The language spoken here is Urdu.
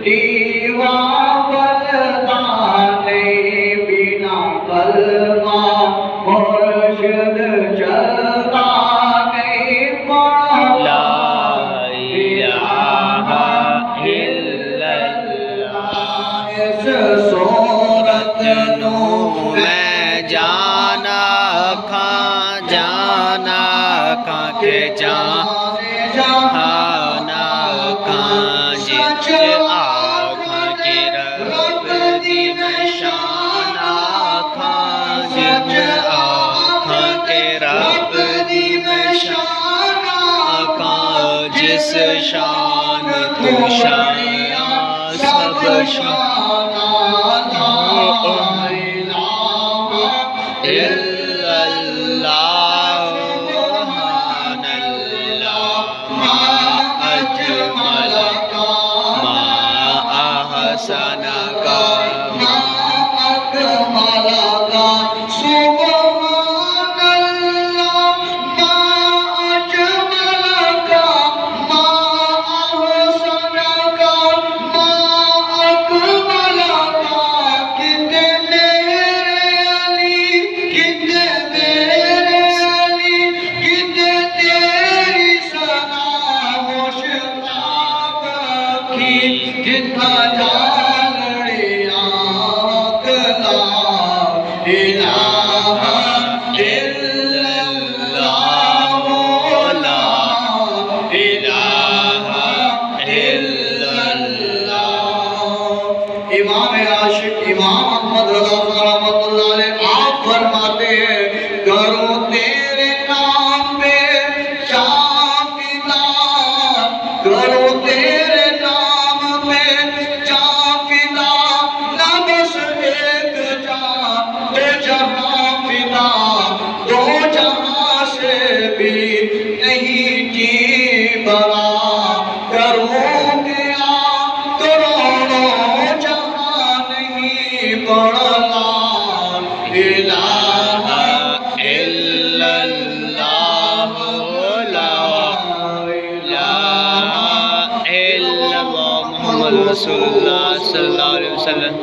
دیواں بلدانے بنا کلمہ مرشد چلتا نہیں پڑھتا لا الہ الا اللہ اس صورت نو میں جانا کھاں کے جہانا کھاں جت آکھاں کی رب دی میں شانا کھاں جت آکھاں کے رب دی میں شانا کھاں جس شان تو شان سب شان الا اللہ سبحان اللہ ما اجمل ما احسن کا ما اکمل کا سبحان اللہ ما اجمل کا ما احسن کا ما اکمل کا کتنے میرے علی کتنے میرے علی کتنے تیری ثنا مشتاق کی کتنا جانڑی آنکھ لا الہ الا اللہ لا الہ الا اللہ امام عاشق امام احمد رضا رحمۃ اللہ علیہ آپ فرماتے ہیں کروں تیرے نام پہ چاپیدہ کروں تیرے نام پہ چاپیدہ نہ بس ایک جہاں دو جہاں فدا دو جہاں سے بھی نہیں جی بڑا کروں گیا کروڑوں جہاں نہیں پڑھنا الہ الا اللہ لا الہ الا اللہ محمد رسول اللہ صلی اللہ علیہ وسلم